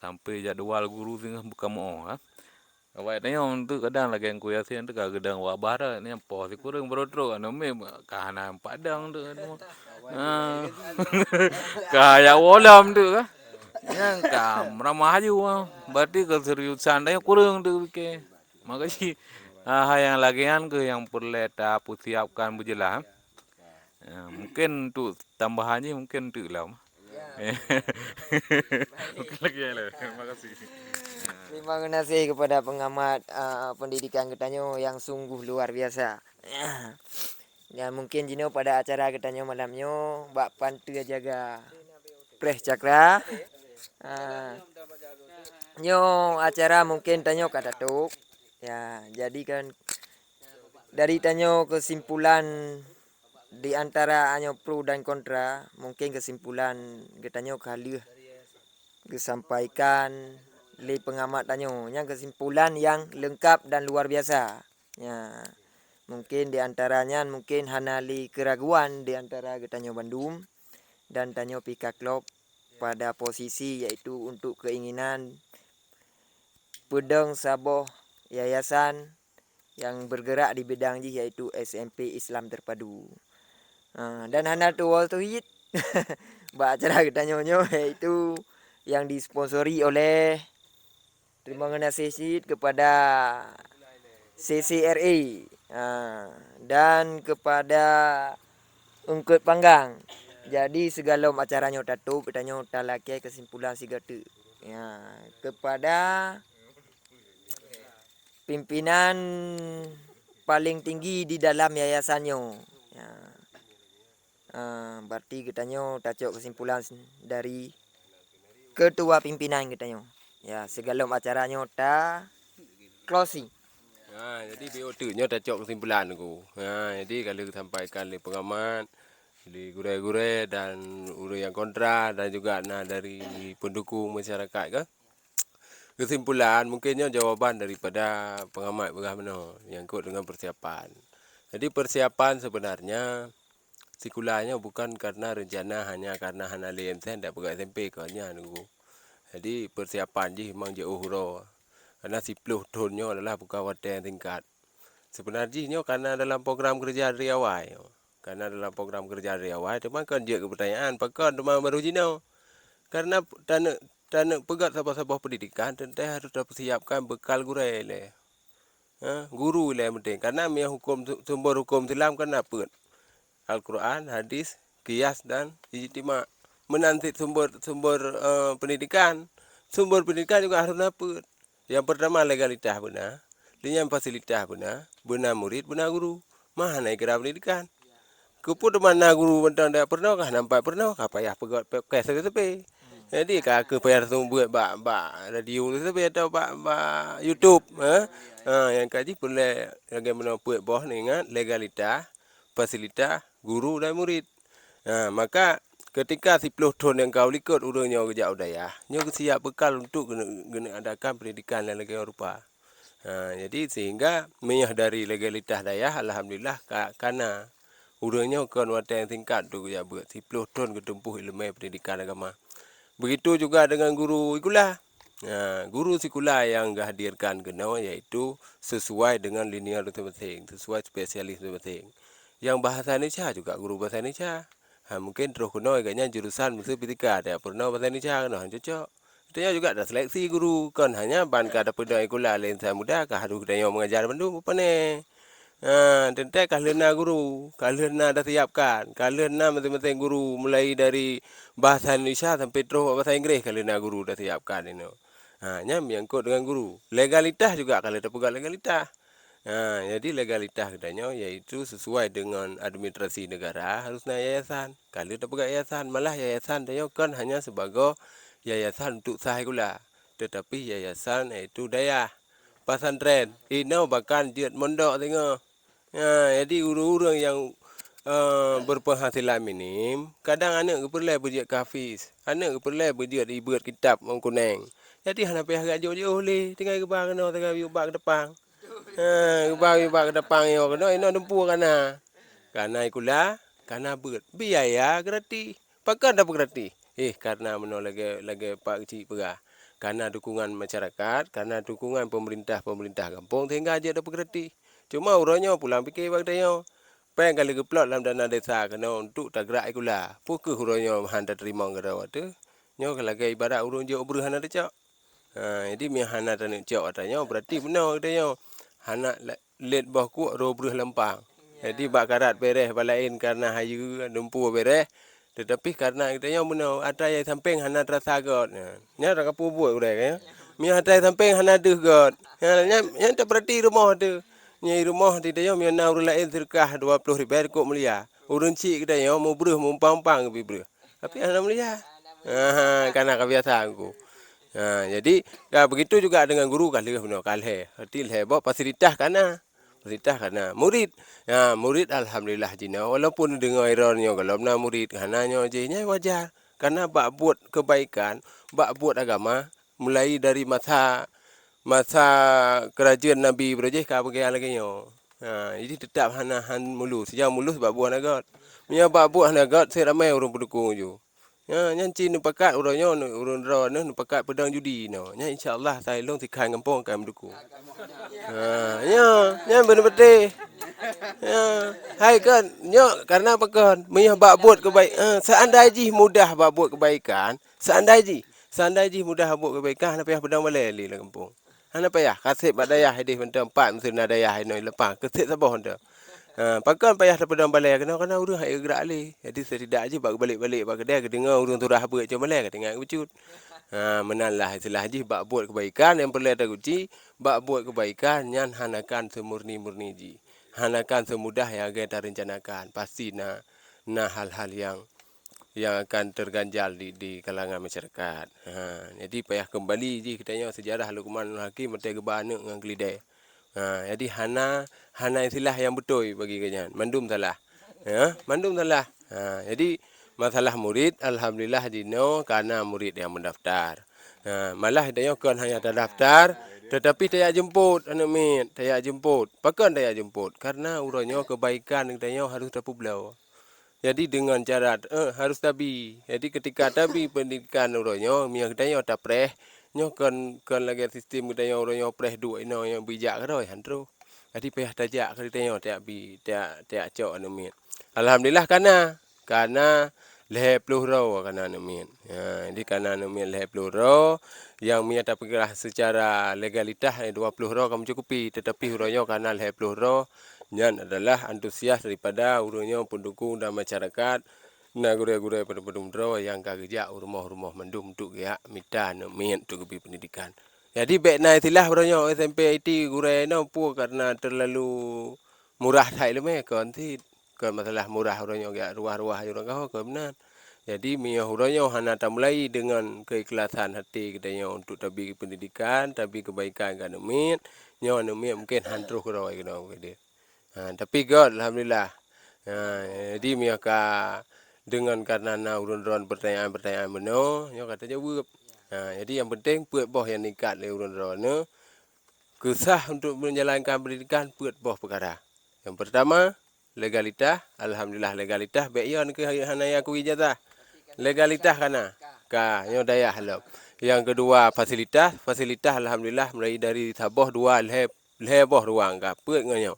sampai jadwal guru singa buka mau kan. Awak tanya untuk kadang lagi yang kuya sih untuk kadang wabara ni apa sih kurang berotro anu me kahana padang tu anu. Kaya wolam tu kan. Yang kam ramah aja berarti keseriusan dia kurang tu ke. Makasih yang lagian ke yang perlu ta siapkan berjelas. Mungkin untuk tambahannya mungkin untuk lah. Mungkin lagi lah. Terima kasih. Terima kasih kepada pengamat pendidikan Getanyo yang sungguh luar biasa. Dan mungkin Jino pada acara Getanyo malamnya bak pantu jaga Pres Cakra. Nyo acara mungkin tanyo kata tuk. Ya, jadi kan dari tanyo kesimpulan di antara anyo pro dan kontra, mungkin kesimpulan Getanyo kali disampaikan oleh pengamat tanyo yang kesimpulan yang lengkap dan luar biasa. Ya, mungkin di antaranya mungkin hanali keraguan di antara Getanyo Bandung dan Tanyo Pika Klub pada posisi yaitu untuk keinginan pedang saboh yayasan yang bergerak di bidang ini yaitu SMP Islam Terpadu. Dan hana tu wal tuhid acara Getanyo yaitu yang disponsori oleh terima kasih kepada CCRA dan kepada Ungkut Panggang. Jadi segala acaranya tatup, Getanyo talakai kesimpulan sigatu. Ya, kepada pimpinan paling tinggi di dalam yayasannya. Ya. Berarti Getanyo tacok kesimpulan dari ketua pimpinan Getanyo. Ya, segala acaranya ta closing. Jadi BO2-nya tacok kesimpulan aku. Jadi kalau disampaikan oleh pengamat, di gurai-gurai dan urus yang kontra dan juga dari pendukung masyarakat ke. Kesimpulan mungkinnya jawaban daripada pengamat bagaimana yang ikut dengan persiapan. Jadi persiapan sebenarnya sekolahnya bukan karena rencana hanya karena hanali MTN tak pegang SMP ke hanya nunggu. Jadi persiapan je memang jauh hurau. Karena 10 tahunnya adalah bukan wadah tingkat. Sebenarnya karena dalam program kerja dari awal. Karena dalam program kerja dari awal teman kan je ke pertanyaan pakon teman baru jino. Karena tanah pegat sabah-sabah pendidikan tentu harus dipersiapkan bekal gurai le. Guru le penting karena mia hukum sumber hukum Islam kan apa? Al-Quran, hadis, qiyas dan ijtima. Menanti sumber pendidikan. Sumber pendidikan juga harus dapat. Yang pertama legalitas benar. Dan yang fasilitas benar murid, benar guru. Mana kira pendidikan? Kuput mana guru bentang dah pernah kah nampak pernah kah payah pegat sepe. Jadi kah ke payah buat bak radio sepe atau bak YouTube. Yang kaji boleh bagaimana buat bawah ni ingat legalitas, fasilitas, guru dan murid. Maka ketika 10 tahun yang kau ikut urangnya kerja udaya, nyo siap bekal untuk guna adakan pendidikan dan lagi rupa. Jadi sehingga menyadari legalitas daya, alhamdulillah karena urangnya kan wadah yang tingkat tu kerja buat 10 tahun ketempuh ilmu pendidikan agama. Begitu juga dengan guru sekolah. Guru sekolah yang dihadirkan kena iaitu sesuai dengan linear masing-masing, sesuai spesialis masing-masing. Yang bahasa Indonesia juga guru bahasa Indonesia. Mungkin terus kena agaknya jurusan musuh politika ada pernah bahasa Indonesia kena cocok. Itu juga ada seleksi guru kan hanya ban kada pada sekolah lain saya muda kah harus dia mengajar Bandung apa ni. Tentu kalena guru, kalena dah siapkan, kalena masing-masing guru mulai dari bahasa Indonesia sampai terus bahasa Inggeris kalena guru dah siapkan ini. Hanya menyangkut dengan guru. Legalitas juga kalau ada pegang legalitas. Jadi legalitas katanya yaitu sesuai dengan administrasi negara harusnya yayasan. Kalau tak pegang yayasan, malah yayasan dia kan hanya sebagai yayasan untuk sah gula. Tetapi yayasan itu daya pesantren. Ini bahkan jiat mondok tengok. Jadi orang-orang yang berpenghasilan minim, kadang anak keperluan berjaya ke hafiz, anak keperluan berjaya ibarat kitab orang kuning. Jadi hana payah agak jauh-jauh boleh, tinggal gebang kena, tinggal yubak ke depan. Gebang yubak ke depan yo kena, ino dempu kana. Kana ikula, kana biaya gratis. Pakai dapat gratis. Karena lagi pak kecil perah. Karena dukungan masyarakat, karena dukungan pemerintah kampung, sehingga aja dapat gratis. Cuma urangnya pulang fikir bagdanya. Pengen kali geplot dalam dana desa kena untuk tak gerak ikula. Pukul urangnya handa terima ngerawa tu. Nyo kalau ibarat urang je berhana decak. Jadi mi hana tan cak katanya berarti benar katanya. Hana let bah ku ro berh lempang. Jadi bak karat beres balain karena hayu dumpu beres. Tetapi karena katanya benar ada yang samping hana terasa got. Nya rak kapu buat udah kan. Mi ada yang samping hana deh got. Nya tak berarti rumah tu. Nyai rumah di dia mi na urang lain sedekah 20,000 kok mulia. Urang cik kita yang mau berh mau pang-pang ke berh. Tapi hana mulia. Karena kebiasaan aku. Jadi begitu juga dengan guru kali benar kali. Hati lebah fasilitas karena murid. Murid alhamdulillah jina walaupun dengan ironnya kalau na murid kananya je wajar karena bak buat kebaikan, bak buat agama mulai dari masa kerajaan Nabi Ibrahim ka bagi lagi nyo. Jadi tetap hana mulus, sejak mulus bak buat nagot. Nya bak buat nagot saya ramai orang pendukung ju. Nyanci nu pakat urangnya urang ro nu pakat pedang judi no. Nya insyaallah saya long tikai kampung akan mendukung. Nya benar-benar. Hai kan, nya karena apa kan? Mia bak buat kebaikan. Seandainya mudah bak buat kebaikan, seandainya mudah buat kebaikan, hana payah pedang balai li lah kampung. Hana payah kasih bak dayah hadis mentang 4 mesti na dayah no lepas. Kesik sabah anda. Pakai payah daripada balai kena urang hai gerak ali. Jadi setidak aja bak balik-balik bak kedai dengar urang tu dah buat macam balai tengok kecut. Menanlah istilah haji bak buat kebaikan yang perlu ada kunci, bak buat kebaikan yang hanakan semurni-murni ji. Hanakan semudah yang kita rencanakan. Pasti na hal-hal yang akan terganjal di kalangan masyarakat. Jadi payah kembali ji kitanya sejarah Luqmanul Hakim mati gebah anak dengan kelidai. Jadi hana istilah yang betul bagi kenyan. Mandum salah. Mandum salah. Jadi masalah murid alhamdulillah dino karena murid yang mendaftar. Malah dia kan hanya terdaftar tetapi tidak jemput anak mit, tidak jemput. Pakan tidak jemput karena urangnya kebaikan kita harus terpublau. Jadi dengan cara harus tabi. Jadi ketika tabi pendidikan urangnya mi kita tak preh nyo kan lagi sistem kita urangnya preh duit ino yang bijak keroi hantro. Jadi payah tajak kita tak cok anak mit. Alhamdulillah karena leh peluru karena anumin. Jadi karena anumin leh peluru yang mi tak perkira secara legalitas 20 ro kamu cukupi tetapi urangnya karena leh peluru nyan adalah antusias daripada urangnya pendukung dan masyarakat na gure-gure pada penduduk yang kagejak rumah-rumah mendum untuk ya mita anumin untuk kepi pendidikan. Jadi baiknya itilah urangnya SMP IT gure no pu karena terlalu murah thai leme kon ti kan masalah murah urangnya agak ruah-ruah urang kau ke benar. Jadi mia urangnya hana tak mulai dengan keikhlasan hati katanya untuk tabi pendidikan, tabi kebaikan kan umit. Nyo umit mungkin hantruh keroi kena dia. Tapi God alhamdulillah. Jadi mia ka dengan karena urang-urang pertanyaan-pertanyaan beno, nyo kata jawab. Jadi yang penting puat boh yang nikat le urang-urang kesah untuk menjalankan pendidikan puat boh perkara. Yang pertama legalitas, alhamdulillah legalitas baik ya ke hanaya aku ijazah. Legalitas kana ka nyo daya halap. Yang kedua fasilitas alhamdulillah mulai dari Sabah 2 leboh ruang ka peut nganyo.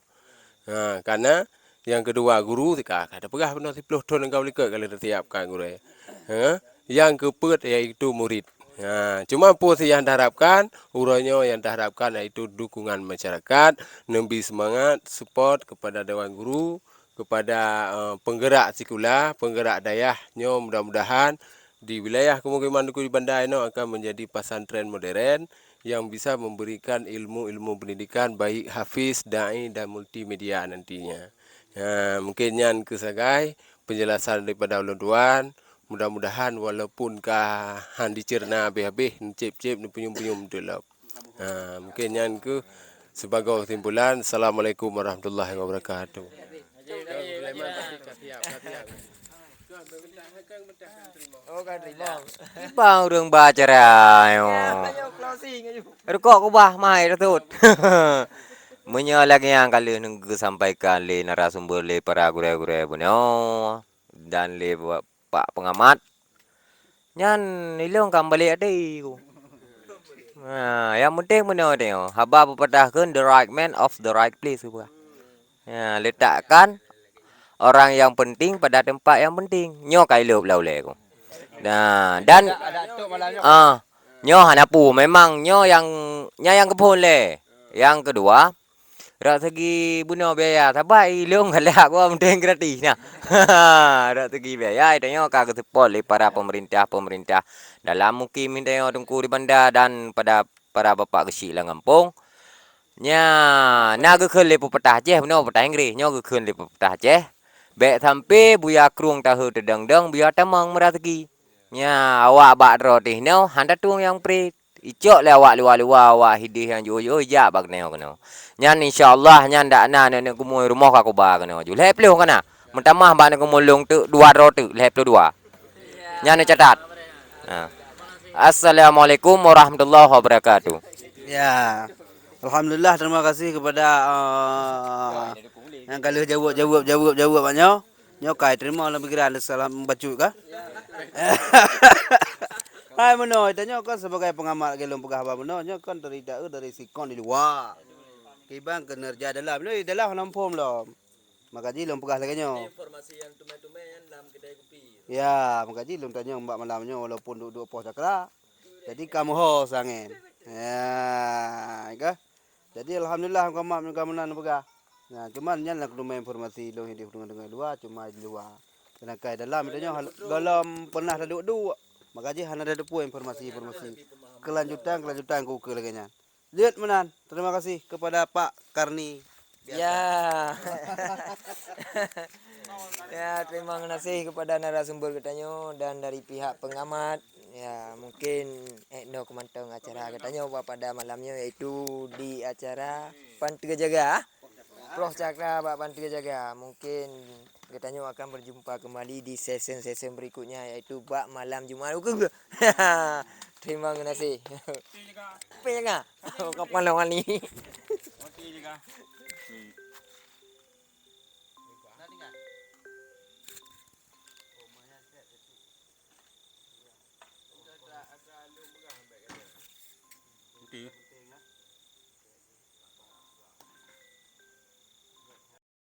Karena yang kedua guru tika ada pegah benar 10 ton engkau likat kalau tersiapkan guru. Yang keempat yaitu murid. Cuma posisi yang diharapkan, urangnya yang diharapkan yaitu dukungan masyarakat, lebih semangat, support kepada Dewan Guru, kepada penggerak sekolah, penggerak dayahnya mudah-mudahan di wilayah kemukiman Duku di Bandar ini akan menjadi pesantren modern yang bisa memberikan ilmu-ilmu pendidikan baik hafiz, dai dan multimedia nantinya. Mungkin yang kesagai penjelasan daripada ulun tuan. Mudah-mudahan walaupun han dicerna habis-habis cip-cip ni penyum-penyum delap. Mungkin yang ke Sebagai kesimpulan, Assalamualaikum warahmatullahi wabarakatuh. Oh kan terima. Bang urang bacara yo. Ayo closing ayo. Rukok ko bah mai ratut. Lagi yang kali nunggu sampaikan le narasumber le para gure-gure bunyo dan le Pak Pengamat. Nyan ilong kembali ada ku. Nah, yang penting benar dia. Haba berpatahkan the right man of the right place juga. Ya, letakkan orang yang penting pada tempat yang penting. Nyo kai leup lau le ku. Nah, dan nyo hanapu memang nyo yang kepon le. Yang kedua, rak segi buno biaya tabai leung galak gua penting gratis nah. Rak segi biaya itu nyo kagak support le para pemerintah dalam mungkin minta nyo tungku di bandar dan pada para bapak kecil lah kampung. Nya naga khele pepatah je beno pepatah Inggeris nyo ke khele pepatah je. Bek sampai buya kruang tahu tedang-dang buya tamang merategi. Nya awak bak roti no handa tuang yang pre icok le awak luar awak hidih yang jo ja bak neo keno. Nyan insyaallah nyan dak na nek kumoi rumah ka ko ba keno ju le pleu kana. Mentamah ba nek kumulung tu dua roti le pleu dua. Nyan catat. Nah. Assalamualaikum warahmatullahi wabarakatuh. Ya. Alhamdulillah, terima kasih kepada yang kali jawab banyak. Nyokai terima lebih kira salam bacu kah? Hai meno, tanya kan sebagai pengamat gelong pegah apa meno, kan dari sikon di luar. Kibang kinerja dalam nampom lom. Maka ji lom pegah lagi nyo. Informasi yang tumen-tumen dalam kedai kopi. Ya, maka ji lom tanya mbak malamnya walaupun duduk pos cakra. Jadi kamu ho sangen. Ya, kah? Jadi alhamdulillah kamu nan pegah. Nah, cuman nyan lah kudu informasi lo hidup dengan luar cuma di luar. Karena kai dalam tanya dalam pernah duduk. Maka je hana ada depu informasi kelanjutan ku ke lagi nya. Lihat menan. Terima kasih kepada Pak Karni. Ya. Ya, terima kasih kepada narasumber katanya dan dari pihak pengamat. Ya, mungkin no kemantang acara katanya pada malamnya yaitu di acara Pantiga Jaga. Prof Cakra Pak Pantiga Jaga. Mungkin katanya akan berjumpa kembali di sesi-sesi berikutnya yaitu Pak Malam Jumat. Terima kasih. Apa ya? Kapan lawan ni?